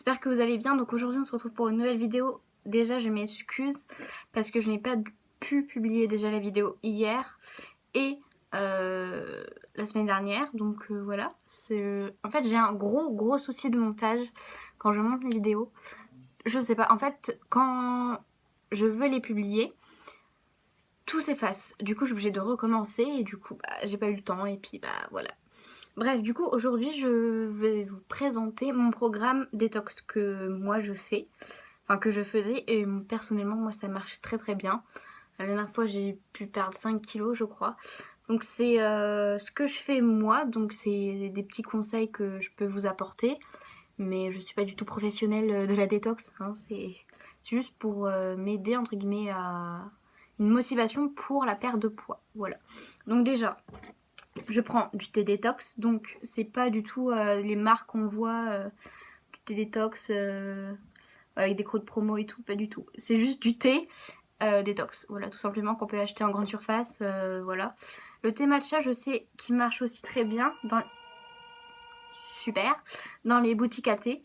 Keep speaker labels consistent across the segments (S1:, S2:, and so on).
S1: j'espère que vous allez bien. Donc aujourd'hui on se retrouve pour une nouvelle vidéo. Déjà je m'excuse parce que je n'ai pas pu publier déjà la vidéo hier et la semaine dernière. Donc voilà, en fait j'ai un gros souci de montage quand je monte les vidéos. Je sais pas, en fait quand je veux les publier, tout s'efface. Du coup je suis obligée de recommencer et du coup j'ai pas eu le temps et puis voilà. Bref, du coup, aujourd'hui, je vais vous présenter mon programme détox que moi je fais, enfin que je faisais, et personnellement, moi ça marche très bien. La dernière fois, j'ai pu perdre 5 kilos, je crois. Donc c'est ce que je fais moi, donc c'est des petits conseils que je peux vous apporter, mais je suis pas du tout professionnelle de la détox, hein, c'est juste pour m'aider, entre guillemets, à une motivation pour la perte de poids, voilà. Donc déjà, je prends du thé détox, donc c'est pas du tout les marques qu'on voit, du thé détox avec des codes promo et tout, pas du tout. C'est juste du thé détox, voilà, tout simplement, qu'on peut acheter en grande surface, voilà. Le thé matcha, je sais qu'il marche aussi très bien, dans les boutiques à thé,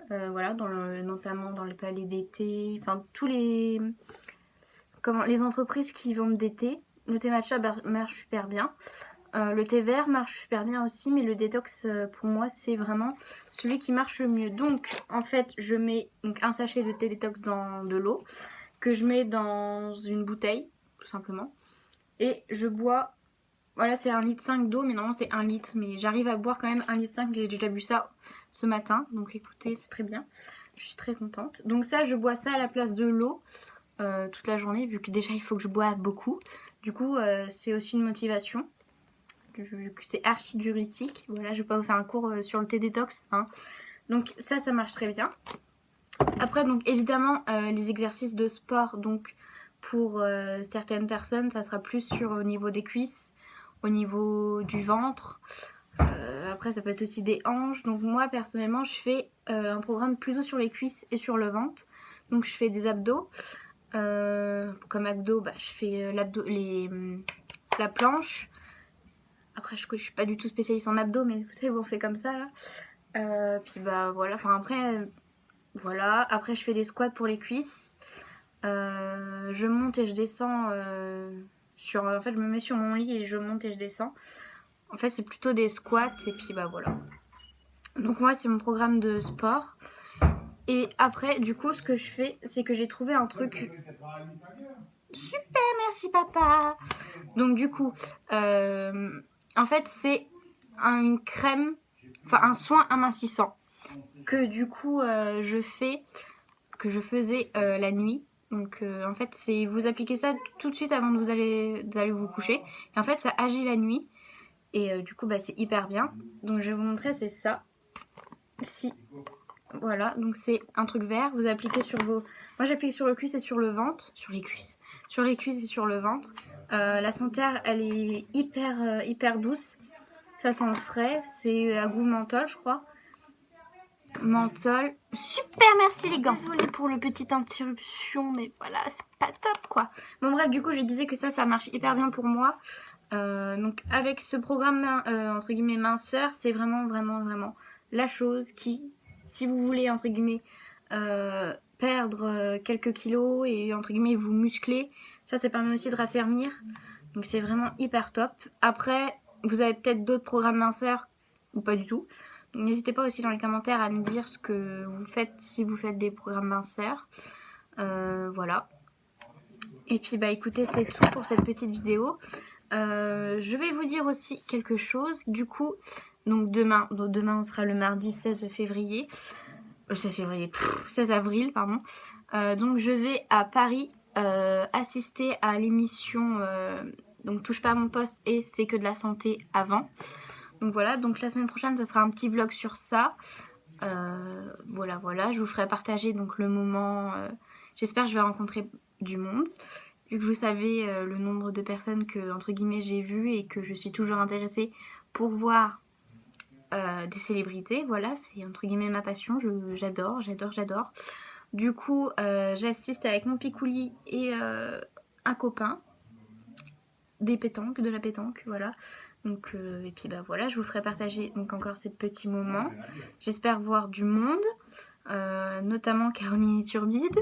S1: voilà, notamment dans les palais d'été, enfin tous les entreprises qui vendent des thés. Le thé matcha marche super bien. Le thé vert marche super bien aussi, mais le détox pour moi c'est vraiment celui qui marche le mieux. Donc en fait je mets un sachet de thé détox dans de l'eau que je mets dans une bouteille tout simplement et je bois. Voilà, c'est 1,5 litre d'eau, mais normalement c'est 1 litre, mais j'arrive à boire quand même 1,5 litre, j'ai déjà bu ça ce matin, donc écoutez, c'est très bien, je suis très contente. Donc ça, je bois ça à la place de l'eau toute la journée, vu que déjà il faut que je boive beaucoup. Du coup c'est aussi une motivation, vu que c'est archi diurétique. Voilà, je vais pas vous faire un cours sur le thé détox, hein. Donc ça marche très bien. Après, donc évidemment, les exercices de sport, donc pour certaines personnes, ça sera plus au niveau des cuisses, au niveau du ventre. Après, ça peut être aussi des hanches. Donc moi, personnellement, je fais un programme plutôt sur les cuisses et sur le ventre. Donc je fais des abdos. Comme abdos, je fais la planche. Après, je suis pas du tout spécialiste en abdos, mais vous savez, on fait comme ça là. Puis voilà, enfin après, voilà. Après, je fais des squats pour les cuisses. Je monte et je descends en fait, je me mets sur mon lit et je monte et je descends. En fait, c'est plutôt des squats et puis voilà. Donc moi, c'est mon programme de sport. Et après, du coup, ce que je fais, c'est que j'ai trouvé un truc. Super, merci papa. Donc du coup, en fait, c'est une crème, enfin un soin amincissant que du coup que je faisais la nuit. Donc en fait, c'est vous appliquez ça tout de suite avant d'aller vous coucher. Et en fait, ça agit la nuit. Et du coup, c'est hyper bien. Donc je vais vous montrer, c'est ça. Si. Voilà, donc c'est un truc vert. Vous appliquez sur vos. Moi, j'applique sur le cuisse et sur le ventre. Sur les cuisses. Sur les cuisses et sur le ventre. La senteur, elle est hyper douce. Ça sent frais. C'est à goût menthol, je crois. Menthol. Super, merci les gars. Désolée pour le petite interruption, mais voilà, c'est pas top quoi. Bon bref, du coup je disais que ça marche hyper bien pour moi. Donc avec ce programme entre guillemets minceur, c'est vraiment la chose qui, si vous voulez entre guillemets perdre quelques kilos et entre guillemets vous muscler, ça permet aussi de raffermir. Donc c'est vraiment hyper top. Après, vous avez peut-être d'autres programmes minceurs ou pas du tout. N'hésitez pas aussi dans les commentaires à me dire ce que vous faites si vous faites des programmes minceurs. Voilà. Et puis écoutez, c'est tout pour cette petite vidéo. Je vais vous dire aussi quelque chose. Du coup, donc demain on sera le mardi 16 février. 16 avril, pardon. Donc je vais à Paris assister à l'émission donc Touche pas à mon poste et C'est que de la santé avant. Donc voilà, donc la semaine prochaine, ça sera un petit vlog sur ça. Voilà, je vous ferai partager donc le moment. J'espère que je vais rencontrer du monde. Vu que vous savez le nombre de personnes que, entre guillemets, j'ai vues et que je suis toujours intéressée pour voir des célébrités. Voilà, c'est entre guillemets ma passion. J'adore. Du coup, j'assiste avec mon picouli et un copain. De la pétanque, voilà. Donc, et puis voilà, je vous ferai partager donc encore ces petits moments. J'espère voir du monde. notamment Caroline Turbide,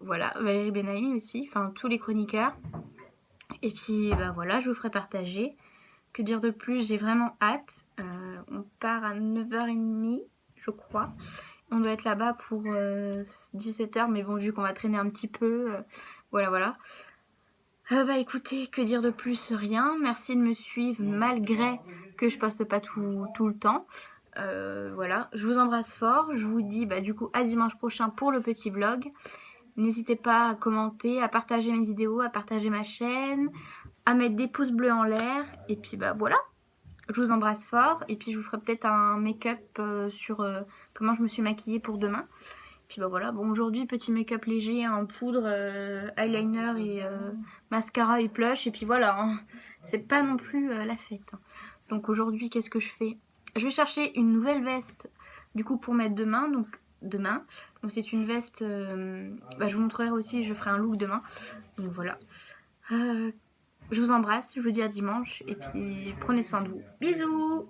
S1: voilà, Valérie Benaïm aussi, enfin tous les chroniqueurs. Et puis bah voilà, je vous ferai partager. Que dire de plus, j'ai vraiment hâte. On part à 9h30 je crois. On doit être là-bas pour 17h, mais bon, vu qu'on va traîner un petit peu, voilà. Bah écoutez, que dire de plus, rien. Merci de me suivre malgré que je poste pas tout le temps. Voilà, je vous embrasse fort. Je vous dis bah du coup à dimanche prochain pour le petit vlog. N'hésitez pas à commenter, à partager mes vidéos, à partager ma chaîne, à mettre des pouces bleus en l'air. Et puis bah voilà, je vous embrasse fort. Et puis je vous ferai peut-être un make-up sur comment je me suis maquillée pour demain. Puis bah voilà, bon aujourd'hui petit make-up léger en poudre, eyeliner et mascara et blush. Et puis voilà, hein. C'est pas non plus la fête. Hein. Donc aujourd'hui qu'est-ce que je fais? Je vais chercher une nouvelle veste du coup pour mettre demain. Donc c'est une veste, bah, je vous montrerai aussi, je ferai un look demain. Donc voilà. Je vous embrasse, je vous dis à dimanche et puis prenez soin de vous. Bisous!